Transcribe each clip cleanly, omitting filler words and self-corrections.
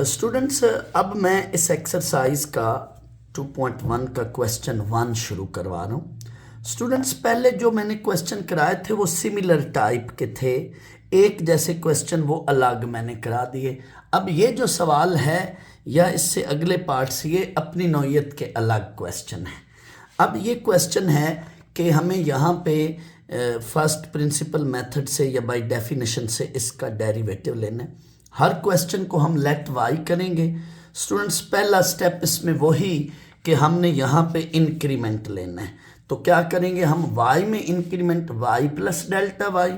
Students अब मैं इस एक्सरसाइज का 2.1 का क्वेश्चन 1 शुरू करवा रहा हूँ। स्टूडेंट्स पहले जो मैंने क्वेश्चन कराए थे वो सिमिलर टाइप के थे, एक जैसे क्वेश्चन वो अलग मैंने करा दिए। अब ये जो सवाल है या इससे अगले पार्ट्स ये अपनी नौइयत के अलग क्वेश्चन है। अब ये क्वेश्चन है कि हमें यहाँ पे फर्स्ट प्रिंसिपल मेथड से या बाय डेफिनेशन से इसका डेरिवेटिव लेना है। हर क्वेश्चन को हम लेट वाई करेंगे। स्टूडेंट्स पहला स्टेप इसमें वही कि हमने यहाँ पे इंक्रीमेंट लेना है, तो क्या करेंगे हम y में increment y plus delta y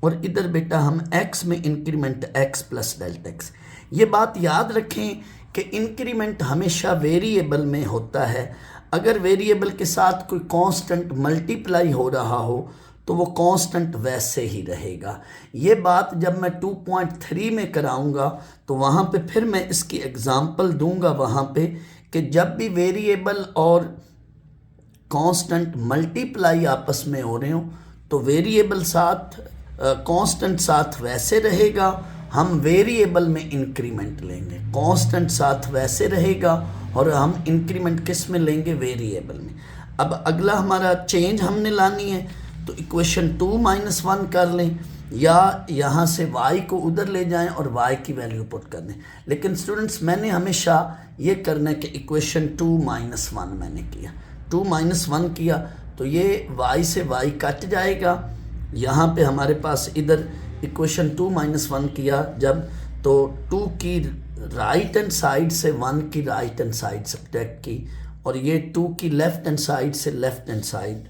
और इधर बेटा हम x में increment x plus delta x। ये बात याद रखें कि इंक्रीमेंट हमेशा वेरिएबल में होता है। अगर वेरिएबल के साथ कोई कांस्टेंट मल्टीप्लाई हो रहा हो तो वो कांस्टेंट वैसे ही रहेगा। ये बात जब मैं 2.3 में कराऊंगा तो वहाँ पे फिर मैं इसकी एग्जांपल दूंगा वहाँ पे कि जब भी वेरिएबल और कांस्टेंट मल्टीप्लाई आपस में हो रहे हो तो वेरिएबल साथ कांस्टेंट साथ वैसे रहेगा, हम वेरिएबल में इंक्रीमेंट लेंगे। कांस्टेंट साथ वैसे रहेगा और हम इंक्रीमेंट किस में लेंगे, वेरिएबल में। अब अगला हमारा चेंज हमने लानी है, तो इक्वेशन 2-1 कर लें या यहाँ से y को उधर ले जाएं और y की वैल्यू पुट कर दें। लेकिन स्टूडेंट्स मैंने हमेशा ये करना है कि इक्वेशन 2-1 मैंने किया, 2-1 किया तो ये y से y कट जाएगा। यहाँ पे हमारे पास इधर इक्वेशन 2-1 किया जब, तो 2 की राइट हैंड साइड से 1 की राइट हैंड साइड सब्ट्रैक्ट की और ये 2 की लेफ्ट हैंड साइड से लेफ्ट हैंड साइड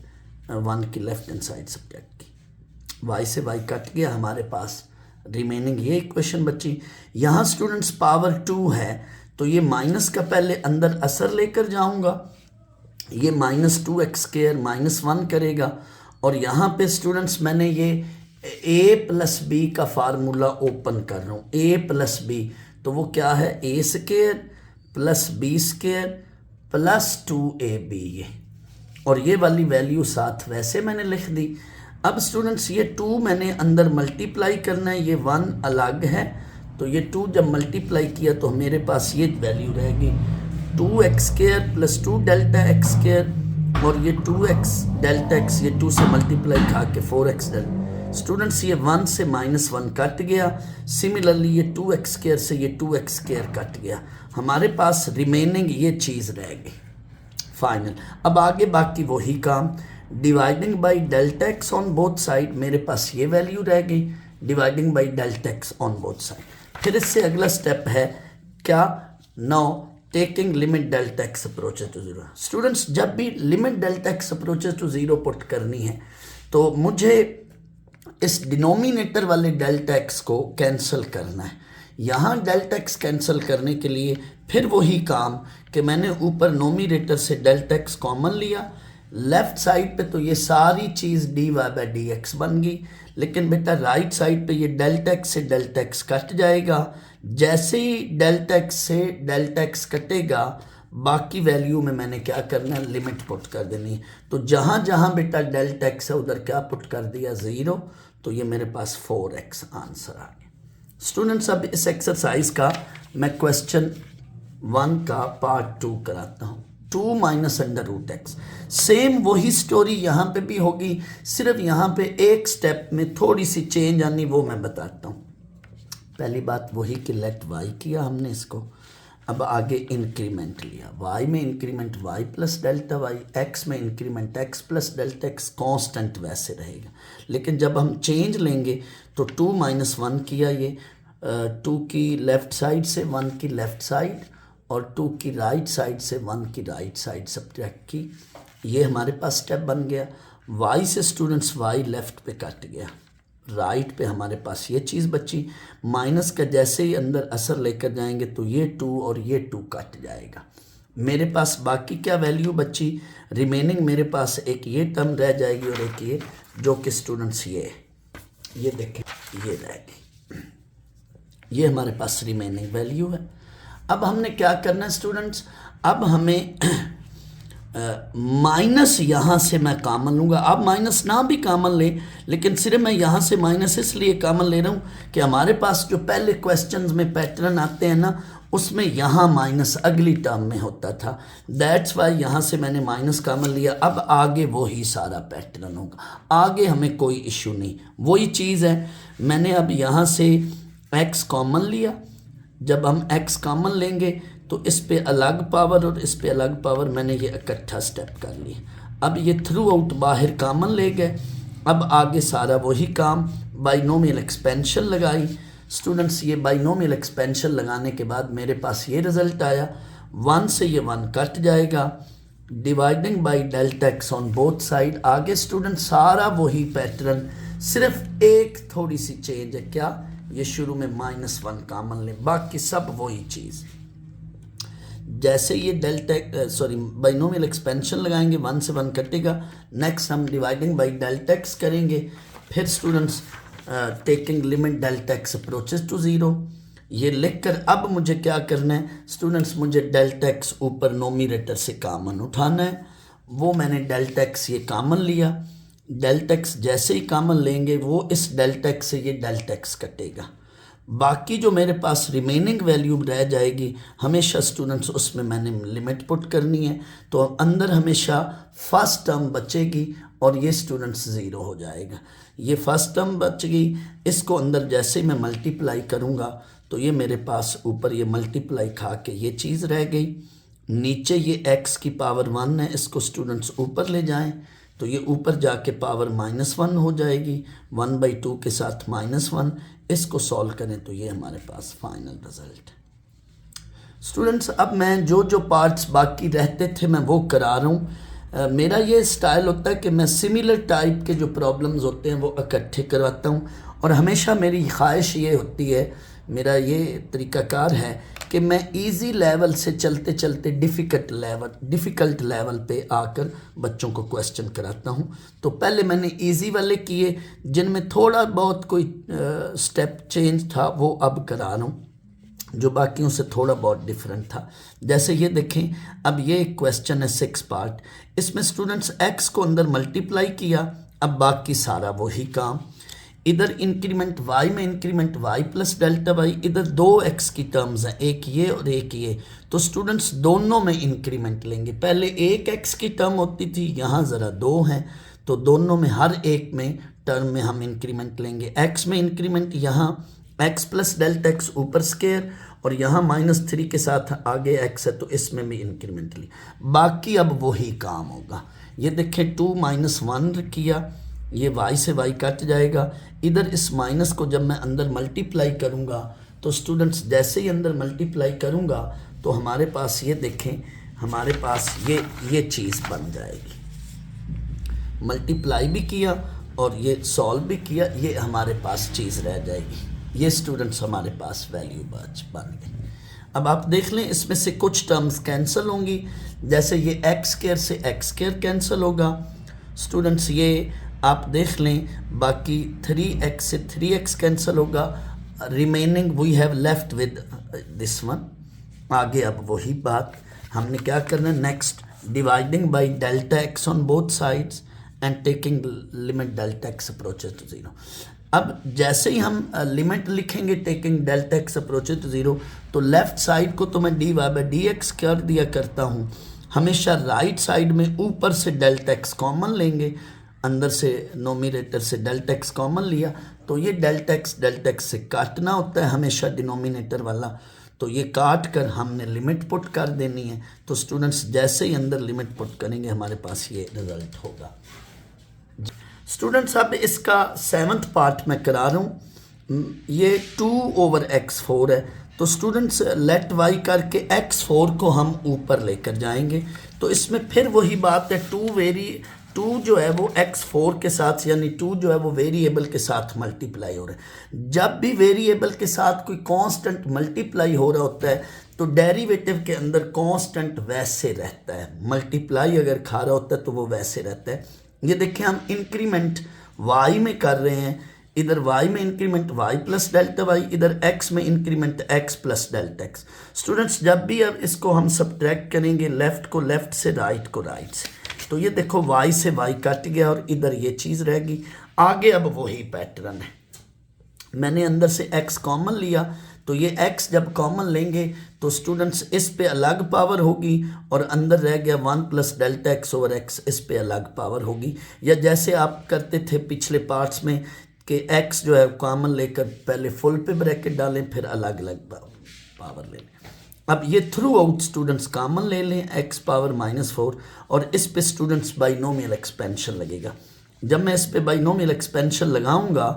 1 की लेफ्ट हैंड साइड सब्ट्रैक्ट की। y से y कट गया, हमारे पास रिमेनिंग ये इक्वेशन बची। यहाँ स्टूडेंट्स पावर 2 है तो ये माइनस का पहले अंदर असर लेकर जाऊंगा, ये -2x² -1 करेगा। और यहाँ पे स्टूडेंट्स मैंने ये a प्लस बी का फार्मूला ओपन कर रहा हूँ, a प्लस बी, तो वो क्या है a² plus b² plus 2ab ये, और ये वाली वैल्यू साथ वैसे मैंने लिख दी। अब स्टूडेंट्स ये 2 मैंने अंदर मल्टीप्लाई करना है, ये 1 अलग है, तो ये 2 जब मल्टीप्लाई किया तो मेरे पास ये वैल्यू रहेगी 2x² प्लस 2 डेल्टा x² और ये 2x डेल्टा x, ये 2 से मल्टीप्लाई खा के 4x डेल्टा। स्टूडेंट्स ये 1 से -1 कट गया, सिमिलरली ये 2x² से ये 2x² कट गया, हमारे पास रिमेनिंग ये चीज़ रहेगी फाइनल। अब आगे बाकी वही काम, dividing by delta x on both side, मेरे पास ये वैल्यू रह गई, dividing by delta x on both side. फिर इससे अगला स्टेप है क्या, now taking limit delta x approaches to 0। Students जब भी limit delta x approaches to 0 put करनी है तो मुझे इस डिनोमिनेटर वाले डेल्टा एक्स को कैंसिल करना है। यहाँ डेल्टा एक्स कैंसिल करने के लिए फिर वही काम कि मैंने ऊपर नोमिनेटर से डेल्टा एक्स कॉमन लिया, लेफ्ट साइड पे तो ये सारी चीज़ dy/dx बन गई, लेकिन बेटा राइट साइड पे ये डेल्टा एक्स से डेल्टा एक्स कट जाएगा। जैसे ही डेल्टा एक्स से डेल्टा एक्स कटेगा बाकी वैल्यू में मैंने क्या करना है, लिमिट पुट कर देनी है। तो जहाँ जहाँ बेटा डेल्टा एक्स है उधर क्या पुट कर दिया, 0, तो ये मेरे पास 4x आंसर आ गया। स्टूडेंट्स अब इस एक्सरसाइज का मैं क्वेश्चन 1 का पार्ट 2 कराता हूँ, 2 -√x। सेम वही स्टोरी यहाँ पे भी होगी, सिर्फ यहाँ पे एक स्टेप में थोड़ी सी चेंज आनी, वो मैं बताता हूँ। पहली बात वही कि लेट y किया हमने इसको, अब आगे इंक्रीमेंट लिया, y में increment y plus delta y, x में increment x plus delta x, constant वैसे रहेगा। लेकिन जब हम चेंज लेंगे तो 2-1 किया, ये 2 की लेफ़्ट साइड से 1 की लेफ़्ट साइड और 2 की राइट साइड से 1 की राइट साइड सब्ट्रैक्ट की, ये हमारे पास स्टेप बन गया। y से स्टूडेंट्स y लेफ़्ट पे कट गया, राइट पे हमारे पास ये चीज़ बची, माइनस का जैसे ही अंदर असर लेकर जाएंगे तो ये 2 और ये 2 कट जाएगा। मेरे पास बाकी क्या वैल्यू बची, रिमेनिंग मेरे पास एक ये टर्म रह जाएगी और एक ये, जो कि स्टूडेंट्स ये देखें ये रह गई, ये हमारे पास रिमेनिंग वैल्यू है। अब हमने क्या करना है स्टूडेंट्स, अब हमें माइनस यहाँ से मैं कॉमन लूँगा। आप माइनस ना भी कॉमन लें, लेकिन सिर्फ मैं यहाँ से माइनस इसलिए कॉमन ले रहा हूँ कि हमारे पास जो पहले क्वेश्चंस में पैटर्न आते हैं ना, उसमें यहाँ माइनस अगली टर्म में होता था, दैट्स वाई यहाँ से मैंने माइनस कॉमन लिया। अब आगे वही सारा पैटर्न होगा, आगे हमें कोई इशू नहीं, वही चीज़ है। मैंने अब यहाँ से x कॉमन लिया, जब हम x कॉमन लेंगे तो इस पे अलग पावर और इस पे अलग पावर, मैंने ये इकट्ठा स्टेप कर लिया। अब ये थ्रू आउट बाहर कॉमन ले गए, अब आगे सारा वही काम, बाइनोमियल एक्सपेंशन लगाई। स्टूडेंट्स ये बाइनोमियल एक्सपेंशन लगाने के बाद मेरे पास ये रिज़ल्ट आया, 1 से ये 1 कट जाएगा, dividing by delta x on both side. आगे स्टूडेंट सारा वही पैटर्न, सिर्फ एक थोड़ी सी चेंज है, क्या, ये शुरू में -1 कॉमन लें, बाकी सब वही चीज़। जैसे ये बाइनोमियल एक्सपेंशन लगाएंगे 1 से 1 कटेगा, नेक्स्ट हम डिवाइडिंग बाई डेल्टा एक्स करेंगे, फिर students taking limit delta x approaches to 0, ये लिखकर अब मुझे क्या करना है स्टूडेंट्स, मुझे डेल्टा एक्स ऊपर नोमिनेटर से कॉमन उठाना है। वो मैंने डेल्टा एक्स ये कॉमन लिया, डेल्टा एक्स जैसे ही कॉमन लेंगे वो इस डेल्टा एक्स से ये डेल्टा एक्स कटेगा, बाकी जो मेरे पास रिमेनिंग वैल्यू रह जाएगी हमेशा स्टूडेंट्स उसमें मैंने लिमिट पुट करनी है, तो अंदर हमेशा फर्स्ट टर्म बचेगी और ये स्टूडेंट्स 0 हो जाएगा। ये फर्स्ट टर्म बच गई, इसको अंदर जैसे मैं मल्टीप्लाई करूँगा तो ये मेरे पास ऊपर ये मल्टीप्लाई खा के ये चीज़ रह गई, नीचे ये x की पावर 1 है, इसको स्टूडेंट्स ऊपर ले जाएं तो ये ऊपर जाके पावर -1 हो जाएगी, 1/2 के साथ -1, इसको सॉल्व करें तो ये हमारे पास फाइनल रिजल्ट। स्टूडेंट्स अब मैं जो जो पार्ट्स बाकी रहते थे मैं वो करा रहा हूँ। मेरा ये स्टाइल होता है कि मैं सिमिलर टाइप के जो प्रॉब्लम्स होते हैं वो इकट्ठे करवाता हूँ, और हमेशा मेरी ख्वाहिश ये होती है, मेरा ये तरीक़ाकार है कि मैं इजी लेवल से चलते चलते डिफ़िकल्ट लेवल पे आकर बच्चों को क्वेश्चन कराता हूँ। तो पहले मैंने इजी वाले किए जिनमें थोड़ा बहुत कोई स्टेप चेंज था, वो अब करा रहा हूँ जो बाकियों से थोड़ा बहुत डिफरेंट था। जैसे ये देखें, अब ये क्वेश्चन है 6 पार्ट, इसमें स्टूडेंट्स x को अंदर मल्टीप्लाई किया, अब बाकी सारा वही काम, इधर इंक्रीमेंट y में increment y plus delta y, इधर 2x की टर्म्स हैं, एक ये और एक ये, तो स्टूडेंट्स दोनों में इंक्रीमेंट लेंगे। पहले एक x की टर्म होती थी, यहाँ ज़रा 2 हैं, तो दोनों में हर एक में टर्म में हम इंक्रीमेंट लेंगे। x में इंक्रीमेंट यहाँ x प्लस डेल्टा x ऊपर स्केयर, और यहाँ -3 के साथ आगे x है तो इसमें भी इंक्रीमेंट ली, बाकी अब वही काम होगा। ये देखें 2 - 1 किया, ये y से y कट जाएगा, इधर इस माइनस को जब मैं अंदर मल्टीप्लाई करूँगा तो स्टूडेंट्स जैसे ही अंदर मल्टीप्लाई करूँगा तो हमारे पास ये देखें, हमारे पास ये चीज़ बन जाएगी। मल्टीप्लाई भी किया और ये सॉल्व भी किया, ये हमारे पास चीज़ रह जाएगी, ये स्टूडेंट्स हमारे पास वैल्यू बन गई। अब आप देख लें इसमें से कुछ टर्म्स कैंसिल होंगी, जैसे ये x स्क्वायर से x स्क्वायर कैंसिल होगा स्टूडेंट्स, ये आप देख लें, बाकी 3x से 3x कैंसिल होगा, remaining we have left with this one. आगे अब वही बात हमने क्या करना है, next dividing by delta x on both sides and taking limit delta x approaches to 0। अब जैसे ही हम लिमिट लिखेंगे taking delta x approaches to 0, तो लेफ्ट साइड को तो मैं dy/dx कर दिया करता हूँ, हमेशा राइट साइड में ऊपर से डेल्टा एक्स कॉमन लेंगे, अंदर से नोमिनेटर से डेल्टा एक्स कॉमन लिया तो ये डेल्टा एक्स से काटना होता है हमेशा डिनोमिनेटर वाला, तो ये काट कर हमने लिमिट पुट कर देनी है। तो स्टूडेंट्स जैसे ही अंदर लिमिट पुट करेंगे हमारे पास ये रिजल्ट होगा। स्टूडेंट्स अब इसका 7th पार्ट मैं करा रहा हूँ, ये 2/x4 है, तो स्टूडेंट्स लेट y करके x4 को हम ऊपर लेकर जाएंगे, तो इसमें फिर वही बात है, 2 जो है वो x4 के साथ, यानी 2 जो है वो वेरिएबल के साथ मल्टीप्लाई हो रहा है। जब भी वेरिएबल के साथ कोई कांस्टेंट मल्टीप्लाई हो रहा होता है तो डेरिवेटिव के अंदर कांस्टेंट वैसे रहता है, मल्टीप्लाई अगर खा रहा होता है तो वो वैसे रहता है। ये देखें हम इंक्रीमेंट y में कर रहे हैं, इधर y में increment y plus delta y, इधर x में increment x plus delta x। Students जब भी अब इसको हम सब्ट्रैक्ट करेंगे, लेफ़्ट को लेफ़्ट से, राइट को राइट से, तो ये देखो y से y कट गया और इधर ये चीज़ रहेगी। आगे अब वही पैटर्न है, मैंने अंदर से x कॉमन लिया तो ये x जब कॉमन लेंगे तो स्टूडेंट्स इस पे अलग पावर होगी और अंदर रह गया 1 plus delta x over x, इस पे अलग पावर होगी। या जैसे आप करते थे पिछले पार्ट्स में कि x जो है कॉमन लेकर पहले फुल पे ब्रैकेट डालें फिर अलग अलग पावर ले लें। अब ये थ्रू आउट स्टूडेंट्स कॉमन ले लें x पावर -4 और इस पे स्टूडेंट्स बाइनोमियल एक्सपेंशन लगेगा। जब मैं इस पे बाइनोमियल एक्सपेंशन लगाऊंगा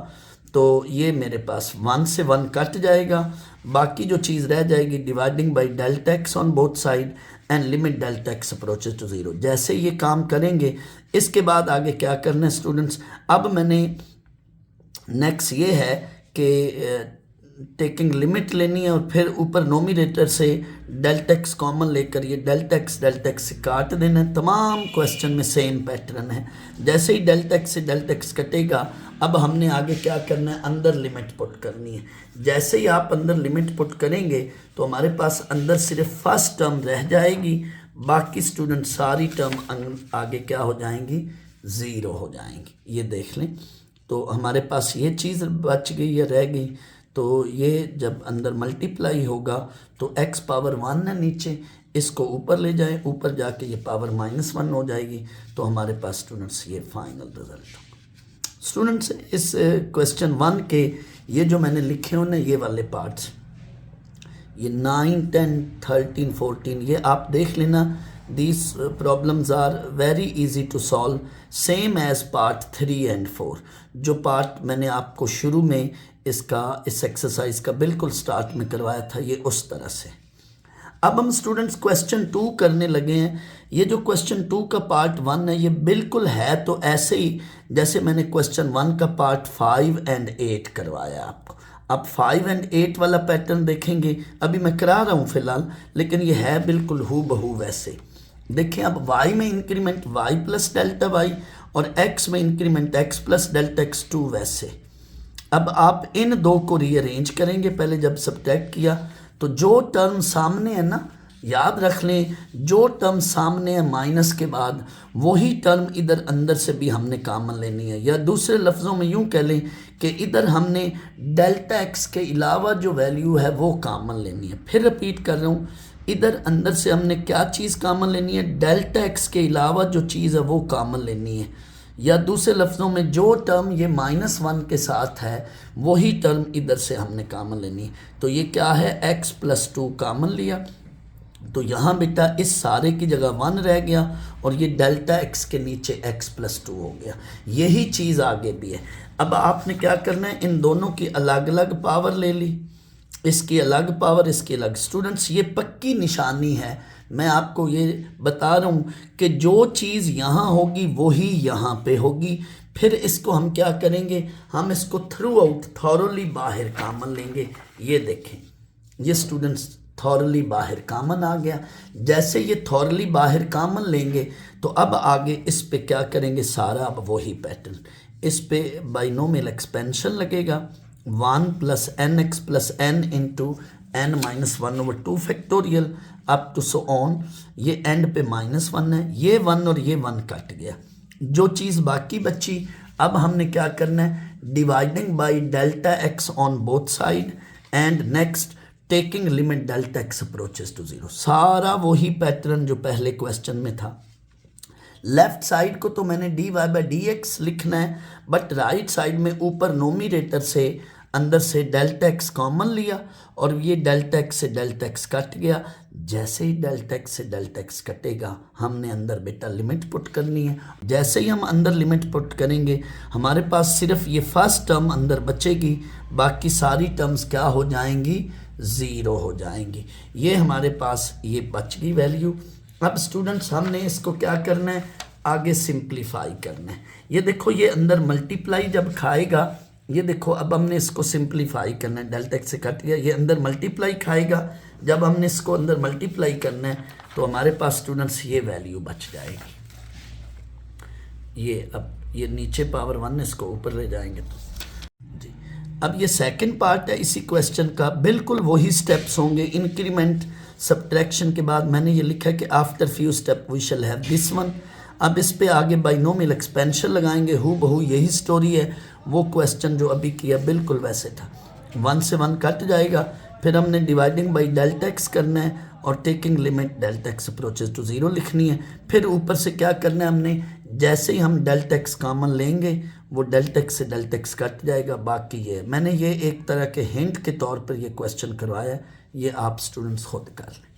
तो ये मेरे पास 1 से 1 कट जाएगा, बाकी जो चीज़ रह जाएगी dividing by delta x on both side and limit delta x approaches to 0। जैसे ये काम करेंगे इसके बाद आगे क्या करना है स्टूडेंट्स, अब मैंने नेक्स्ट ये है कि टेकिंग लिमिट लेनी है और फिर ऊपर नोमिनेटर से डेल्टा एक्स कॉमन लेकर ये डेल्टा एक्स से काट देना है। तमाम क्वेश्चन में सेम पैटर्न है। जैसे ही डेल्टा एक्स कटेगा अब हमने आगे क्या करना है, अंदर लिमिट पुट करनी है। जैसे ही आप अंदर लिमिट पुट करेंगे तो हमारे पास अंदर सिर्फ फर्स्ट टर्म रह जाएगी, बाकी स्टूडेंट सारी टर्म आगे क्या हो जाएंगी, 0 हो जाएंगी। ये देख लें तो हमारे पास ये चीज़ बच गई या रह गई। तो ये जब अंदर मल्टीप्लाई होगा तो x पावर 1 है नीचे, इसको ऊपर ले जाएं, ऊपर जाके ये पावर -1 हो जाएगी। तो हमारे पास स्टूडेंट्स ये फाइनल रिजल्ट होगा। स्टूडेंट्स इस क्वेश्चन 1 के ये जो मैंने लिखे हो ना ये वाले पार्ट्स, ये 9, 10, 13, 14 ये आप देख लेना। These problems are very easy to solve, same as part 3 and 4। जो पार्ट मैंने आपको शुरू में इस एक्सरसाइज का बिल्कुल स्टार्ट में करवाया था ये उस तरह से। अब हम स्टूडेंट्स क्वेश्चन 2 करने लगे हैं। ये जो क्वेश्चन 2 का पार्ट 1 है ये बिल्कुल है तो ऐसे ही जैसे मैंने क्वेश्चन 1 का पार्ट 5 and 8 करवाया आपको। अब 5 and 8 वाला पैटर्न देखेंगे, अभी मैं करा रहा हूँ फिलहाल, लेकिन ये है बिल्कुल हू बहू वैसे। देखिए अब y में increment y plus delta y और x में increment x plus delta x2 वैसे। अब आप इन दो को रीअरेंज करेंगे। पहले जब सब्ट्रैक्ट किया तो जो टर्म सामने है ना, याद रख लें जो टर्म सामने है माइनस के बाद वही टर्म इधर अंदर से भी हमने कॉमन लेनी है। या दूसरे लफ्ज़ों में यूँ कह लें कि इधर हमने डेल्टा एक्स के अलावा जो वैल्यू है वो कॉमन लेनी है। फिर रिपीट कर रहा हूँ, इधर अंदर से हमने क्या चीज़ कॉमन लेनी है, डेल्टा एक्स के अलावा जो चीज़ है वो कॉमन लेनी है। या दूसरे लफ्ज़ों में जो टर्म ये -1 के साथ है वही टर्म इधर से हमने कॉमन लेनी है। तो ये क्या है, x प्लस 2 कॉमन लिया तो यहाँ बेटा इस सारे की जगह 1 रह गया और ये डेल्टा x के नीचे x प्लस 2 हो गया। यही चीज़ आगे भी है। अब आपने क्या करना है, इन दोनों की अलग अलग पावर ले ली, इसकी अलग पावर इसकी अलग। स्टूडेंट्स ये पक्की निशानी है, मैं आपको ये बता रहा हूँ कि जो चीज़ यहाँ होगी वही यहाँ पे होगी। फिर इसको हम क्या करेंगे, हम इसको थ्रू आउट थॉरली बाहर कॉमन लेंगे। ये देखें ये स्टूडेंट्स थॉरली बाहर कॉमन आ गया। जैसे ये थॉरली बाहर कॉमन लेंगे तो अब आगे इस पे क्या करेंगे, सारा अब वही पैटर्न, इस पे बाइनोमियल एक्सपेंशन लगेगा 1 plus n x plus n into n -1 over 2 factorial up to so on. ये एंड पे -1 है, ये 1 और ये 1 कट गया। जो चीज़ बाकी बची अब हमने क्या करना है, dividing by delta x on both side and next taking limit delta x approaches to 0। सारा वही पैटर्न जो पहले क्वेश्चन में था। लेफ्ट साइड को तो मैंने dy बाई डी एक्स लिखना है, बट राइट साइड में ऊपर नोमिनेटर से अंदर से डेल्टा एक्स कॉमन लिया और ये डेल्टा एक्स से डेल्टा एक्स कट गया। जैसे ही डेल्टा एक्स से डेल्टा एक्स कटेगा हमने अंदर बेटा लिमिट पुट करनी है। जैसे ही हम अंदर लिमिट पुट करेंगे हमारे पास सिर्फ ये फर्स्ट टर्म अंदर बचेगी, बाकी सारी टर्म्स क्या हो जाएंगी, 0 हो जाएंगी। ये हमारे पास ये बच गई वैल्यू। अब स्टूडेंट्स हमने इसको क्या करना है, आगे सिंप्लीफाई करना है। ये देखो ये अंदर मल्टीप्लाई जब खाएगा, ये देखो अब हमने इसको सिंप्लीफाई करना है, डेल्टा एक्स से कट गया, ये अंदर मल्टीप्लाई खाएगा। जब हमने इसको अंदर मल्टीप्लाई करना है तो हमारे पास स्टूडेंट्स ये वैल्यू बच जाएगी। ये अब ये नीचे पावर 1 इसको ऊपर ले जाएंगे तो जी। अब ये सेकंड पार्ट है इसी क्वेश्चन का, बिल्कुल वही स्टेप्स होंगे। इंक्रीमेंट सब्ट्रैक्शन के बाद मैंने ये लिखा कि after few step we shall have this one. अब इस पे आगे बाइनोमियल एक्सपेंशन लगाएंगे, हू बहू यही स्टोरी है। वो क्वेश्चन जो अभी किया बिल्कुल वैसे था, 1 से 1 कट जाएगा, फिर हमने डिवाइडिंग बाई डेल्टा एक्स करना है और taking limit delta x approaches to zero लिखनी है। फिर ऊपर से क्या करना है हमने, जैसे ही हम डेल्टा एक्स कॉमन लेंगे वो डेल्टा एक्स से डेल्टा एक्स कट जाएगा। बाकी ये मैंने ये एक तरह के हिंट के तौर पर ये क्वेश्चन करवाया है, ये आप स्टूडेंट्स खुद कर लें।